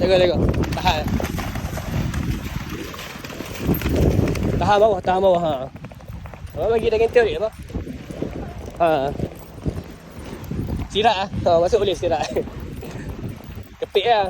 Jaga. Tahan. Tahan bawah. Ha. Abang bagi dah gentle dia apa? Ha. Sirat ah. Ha, masuk boleh sirat. Kepik lah.